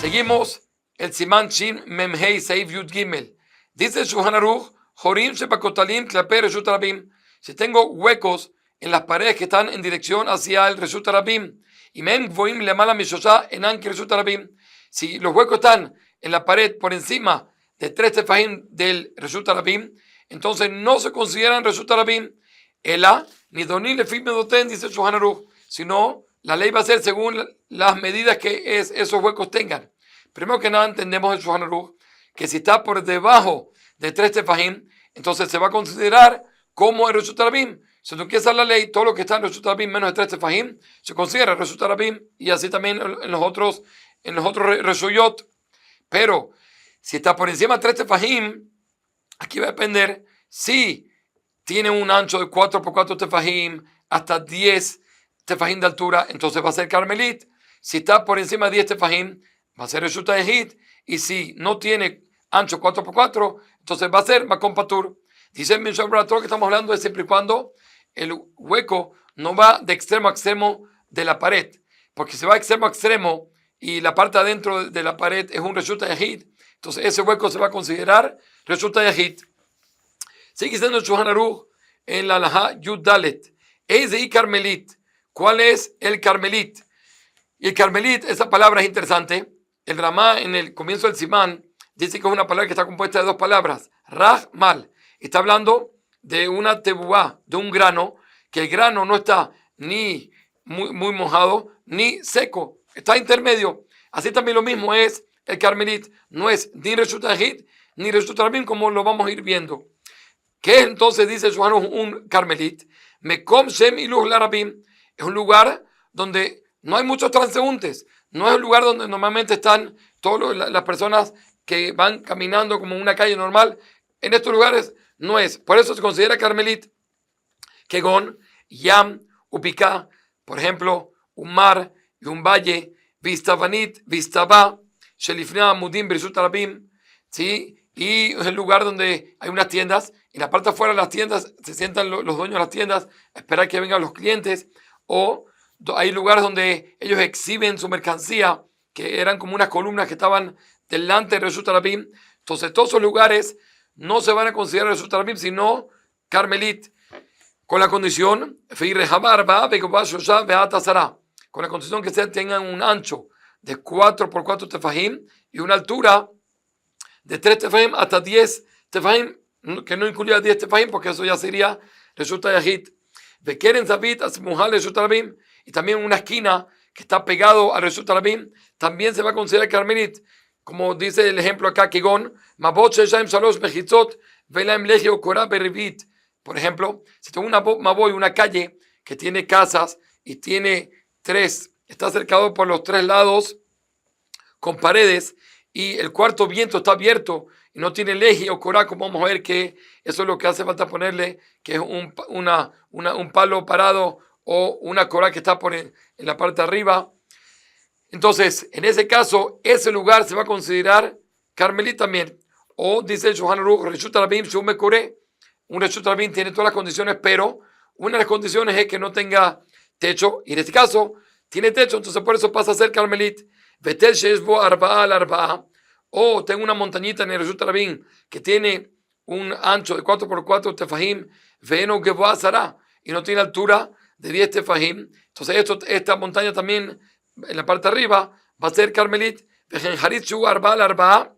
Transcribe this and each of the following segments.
Seguimos el Siman Shin Memhei Seif Yud Gimel. Dice el Shulchan Aruch, Jorim Shepakotalim Klape Reshut Rabim. Si tengo huecos en las paredes que están en dirección hacia el Reshut Rabim, y Mem Gvoim Lemala Mishosha Enan Ki Reshut Rabim. Si los huecos están en la pared por encima de 3 tefajim del Reshut Rabim, entonces no se consideran Reshut Rabim. Ela, ni Doni Lefim Medoten, dice el Shulchan Aruch, sino la ley va a ser según las medidas que esos huecos tengan. Primero que nada entendemos el Shulchan Aruch que si está por debajo de 3 tefajim, entonces se va a considerar como el Reshut Rabim. Si tú quieres la ley, todo lo que está en Reshut Rabim menos de 3 tefajim se considera Reshut Rabim, y así también en los otros Reshuyot. Pero si está por encima de 3 tefajim, aquí va a depender si tiene un ancho de 4 por 4 tefajim hasta 10 tefajim de altura, entonces va a ser Carmelit. Si está por encima de 10 tefajim, va a ser Reshut Yehid. Y si no tiene ancho 4 por 4, entonces va a ser Makom Patur. Dice el Mishnah Berurah, todo lo que estamos hablando es siempre y cuando el hueco no va de extremo a extremo de la pared. Porque si va de extremo a extremo y la parte adentro de la pared es un Reshut Yehid, entonces ese hueco se va a considerar Reshut Yehid. Sigue diciendo el Shulchan Aruch en la Halajá Yud Dalet. Eizei Carmelit. ¿Cuál es el Carmelit? Y el Carmelit, esa palabra es interesante. El Ramá en el comienzo del Simán dice que es una palabra que está compuesta de 2 palabras. Raj, mal. Está hablando de una tebuá, de un grano, que el grano no está ni muy mojado ni seco, está intermedio. Así también lo mismo es el Carmelit. No es ni Reshut Yehid ni Reshut Rabim, como lo vamos a ir viendo. ¿Qué entonces dice Shulchan Aruch un Carmelit? Mekom Shem Iluch Larabim. Es un lugar donde no hay muchos transeúntes. No es un lugar donde normalmente están todas las personas que van caminando como una calle normal. En estos lugares no es. Por eso se considera Carmelit. Kegon, Yam, Upika, por ejemplo, un mar y un valle, Vistavanit, Vistaba, Shelifnea, Mudim, Reshut Rabim, ¿sí? Y es el lugar donde hay unas tiendas. Y en la parte afuera de las tiendas se sientan los dueños de las tiendas a esperar que vengan los clientes. O hay lugares donde ellos exhiben su mercancía, que eran como unas columnas que estaban delante de Reshut Rabim. Entonces todos esos lugares no se van a considerar Reshut Rabim, sino Carmelit, con la condición con la condición que tengan un ancho de 4 por 4 tefajim y una altura de 3 tefajim hasta 10 tefajim, que no incluya 10 tefajim, porque eso ya sería Reshut Yehid. Y también una esquina que está pegado a Reshut Rabim también se va a considerar Carmelit, como dice el ejemplo acá, Kegon, por ejemplo, si tengo una calle que tiene casas y tiene 3, está cercado por los 3 lados con paredes, y el cuarto viento está abierto y no tiene leji o corá, como vamos a ver que eso es lo que hace falta ponerle, que es un palo parado o una corá que está en la parte de arriba. Entonces, en ese caso, ese lugar se va a considerar Carmelit también. O dice el Shulchan Aruch, Reshut Rabim Shume Kore. Un Reshut Rabim tiene todas las condiciones, pero una de las condiciones es que no tenga techo. Y en este caso, tiene techo, entonces por eso pasa a ser Carmelit. Betel Sheshbo Arba'a al Arba'a. O tengo una montañita en el Reshut Rabim que tiene un ancho de 4 por 4 tefajim, Veno Geboa Sará, y no tiene altura de 10 tefajim. Entonces esta montaña también, en la parte de arriba, va a ser Carmelit. Vejenjarit Shu Arba'a al Arba'a,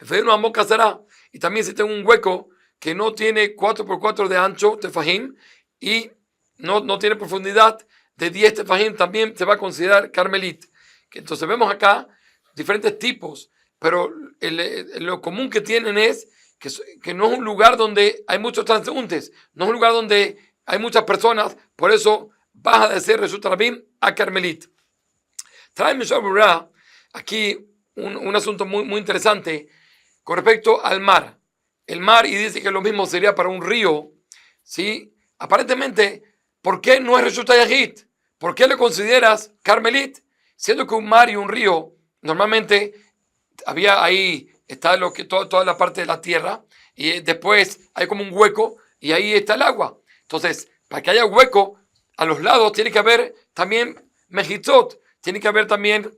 Veno Amoka Sará. Y también si tengo un hueco que no tiene 4 por 4 de ancho tefajim y no tiene profundidad de 10 tefajim, también se va a considerar Carmelit. Entonces vemos acá diferentes tipos, pero lo común que tienen es que no es un lugar donde hay muchos transeúntes, no es un lugar donde hay muchas personas, por eso baja de ser Reshut Rabim a Carmelit. Trae Mishnah Berurah aquí un asunto muy interesante con respecto al mar. El mar, y dice que lo mismo sería para un río, ¿sí? Aparentemente, ¿por qué no es Reshut Yehid? ¿Por qué lo consideras Carmelit? Siendo que un mar y un río, normalmente está toda la parte de la tierra, y después hay como un hueco, y ahí está el agua. Entonces, para que haya hueco, a los lados tiene que haber también mejitzot, tiene que haber también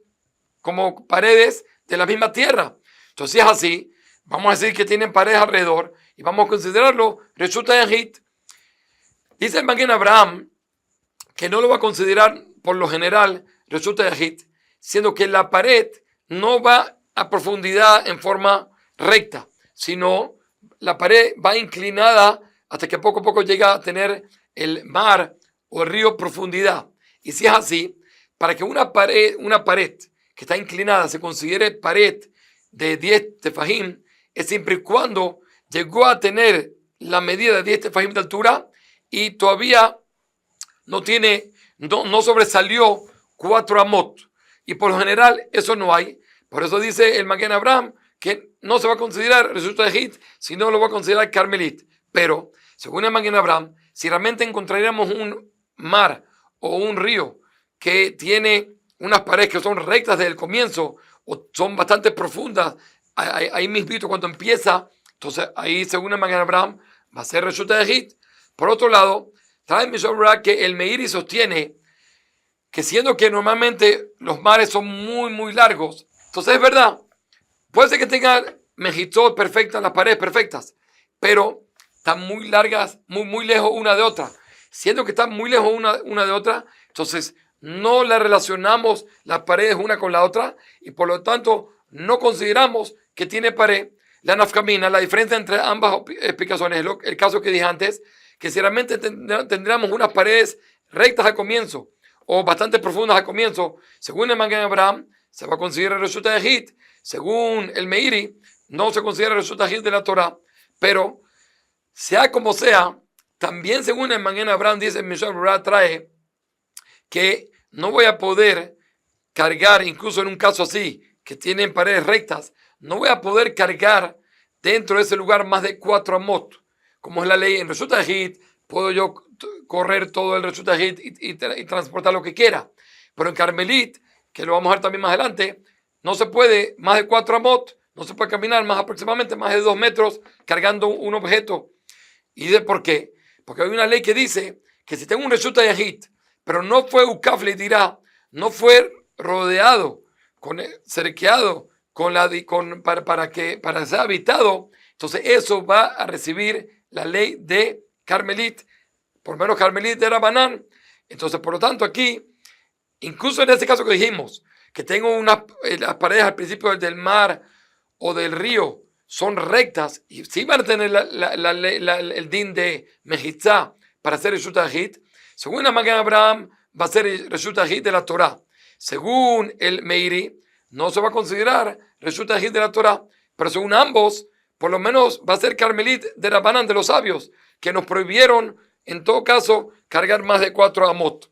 como paredes de la misma tierra. Entonces, si es así, vamos a decir que tienen paredes alrededor y vamos a considerarlo Reshut Hayahid. Dice el Maguen Abraham que no lo va a considerar por lo general Reshut Hayahid, siendo que la pared no va a profundidad en forma recta, sino la pared va inclinada hasta que poco a poco llega a tener el mar o el río profundidad. Y si es así, para que una pared que está inclinada se considere pared de 10 tefajim, es siempre y cuando llegó a tener la medida de 10 tefajim de altura y todavía no sobresalió 4 amot. Y por lo general eso no hay. Por eso dice el Maguen Abraham que no se va a considerar Reshut Hayahid, sino lo va a considerar Carmelit. Pero, según el Maguen Abraham, si realmente encontraríamos un mar o un río que tiene unas paredes que son rectas desde el comienzo o son bastante profundas, ahí mismo cuando empieza, entonces ahí según el Maguen Abraham va a ser Reshut Hayahid. Por otro lado, trae Mishnah que el Meiri sostiene que siendo que normalmente los mares son muy, muy largos, entonces es verdad, puede ser que tengan mejitzot perfectas, las paredes perfectas, pero están muy largas, muy, muy lejos una de otra. Siendo que están muy lejos una de otra, entonces no la relacionamos las paredes una con la otra y por lo tanto no consideramos que tiene pared. La nafkamina, la diferencia entre ambas explicaciones, el caso que dije antes, que si realmente tendríamos unas paredes rectas al comienzo o bastante profundas al comienzo, según el Maguen Abraham, se va a considerar Reshut Hayahid. Según el Meiri, no se considera Reshut Hayahid de la Torah, pero sea como sea, también según el Maguen Abraham dice, Mishnah trae que no voy a poder cargar, incluso en un caso así, que tienen paredes rectas, no voy a poder cargar dentro de ese lugar más de 4 amot, como es la ley en Reshut Hayahid. Puedo yo correr todo el Reshut Hayahid y transportar lo que quiera, pero en Carmelit, que lo vamos a ver también más adelante, no se puede más de 4 amot, no se puede caminar aproximadamente más de 2 metros cargando un objeto. ¿Y de por qué? Porque hay una ley que dice que si tengo un Reshut Hayahid, pero no fue Ukaf le dirá, no fue rodeado, cerqueado, para ser habitado, entonces eso va a recibir la ley de Carmelit, por menos Carmelit de Rabanán. Entonces, por lo tanto, aquí, incluso en este caso que dijimos, que tengo las paredes al principio del mar o del río, son rectas y sí van a tener el din de Mejitzá para hacer Reshut Hayahid. Según el Maguen Abraham, va a ser Reshut Hayahid de la Torah. Según el Meiri, no se va a considerar Reshut Hayahid de la Torah, pero según ambos, por lo menos va a ser Carmelit de Rabbanán, de los sabios, que nos prohibieron, en todo caso, cargar más de 4 amot.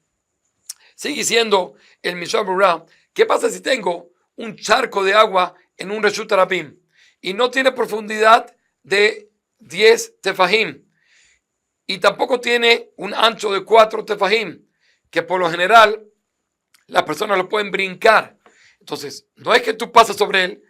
Sigue siendo el Mishnah Berurah. ¿Qué pasa si tengo un charco de agua en un Reshut Rabim y no tiene profundidad de 10 tefajim y tampoco tiene un ancho de 4 tefajim, que por lo general las personas lo pueden brincar? Entonces, no es que tú pasas sobre él.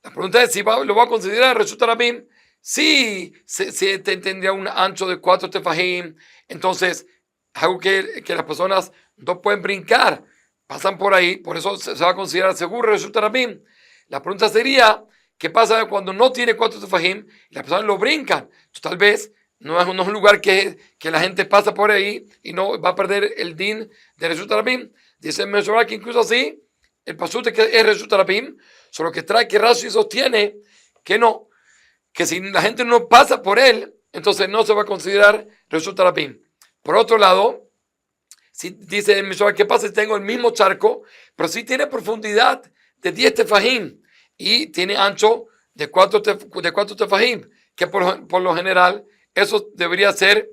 La pregunta es si lo va a considerar Reshut Rabim. Sí, se tendría un ancho de 4 tefajim, entonces algo que las personas no pueden brincar, pasan por ahí, por eso se va a considerar seguro Reshut Rabim. La pregunta sería, ¿qué pasa cuando no tiene 4 tefajim y las personas lo brincan? Entonces, tal vez no es un lugar que la gente pasa por ahí y no va a perder el din de Reshut Rabim. Dice Mesorá que incluso así, el pasute que es Reshut Rabim, solo que trae que Rashi sostiene que no, que si la gente no pasa por él, entonces no se va a considerar Reshut Rabim. Por otro lado, si dice el Mesorá, ¿qué pasa si tengo el mismo charco, pero si tiene profundidad de 10 tefajim y tiene ancho de 4 tefajim, que por lo general eso debería ser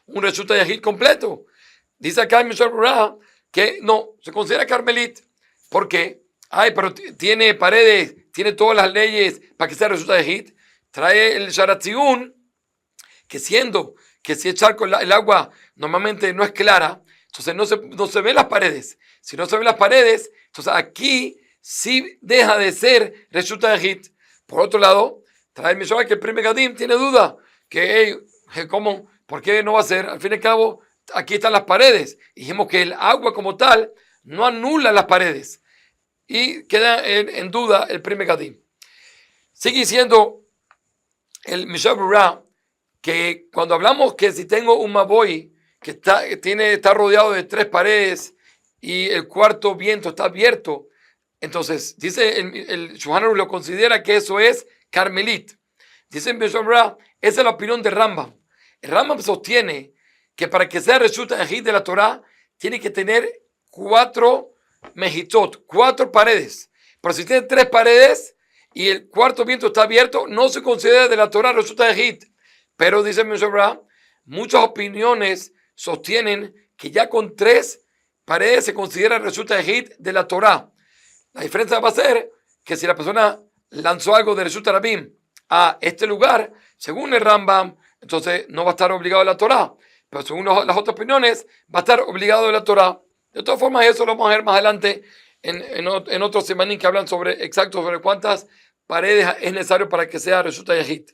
un Reshut Hayahid completo? Dice acá el Mishnah Berurah que no, se considera Carmelit. ¿Por qué? Pero tiene paredes, tiene todas las leyes para que sea Reshut Hayahid. Trae el Sharatziun, que siendo que si el charco, el agua normalmente no es clara, entonces no se ven las paredes. Si no se ven las paredes, entonces aquí sí deja de ser Reshut Hayahid. Por otro lado, trae el Mishnah que el primer Gadim tiene duda, que ¿cómo? ¿Por qué no va a ser? Al fin y al cabo, aquí están las paredes. Dijimos que el agua como tal no anula las paredes. y queda en duda el primer Gadim. Sigue diciendo el Mishnah Berurah que cuando hablamos que si tengo un Maboy que está rodeado de 3 paredes y el cuarto viento está abierto, entonces dice el Shulchan Aruch lo considera que eso es Carmelit. Dice el Mishnah Berurah, esa es la opinión de Rambam. El Rambam sostiene que para que sea Reshut Hayahid de la Torah tiene que tener 4 mejitot, 4 paredes. Pero si tiene 3 paredes y el cuarto viento está abierto, no se considera de la Torah Reshut Hayahid. Pero dice el Mishnah Berurah, muchas opiniones sostienen que ya con 3 paredes se considera Reshut Hayahid de la Torah. La diferencia va a ser que si la persona lanzó algo de Reshut Rabim a este lugar, según el Rambam, entonces no va a estar obligado a la Torah. Pero según las otras opiniones, va a estar obligado a la Torah. De todas formas, eso lo vamos a ver más adelante en otros semanín que hablan sobre cuántas paredes es necesario para que sea Reshut Hayahid.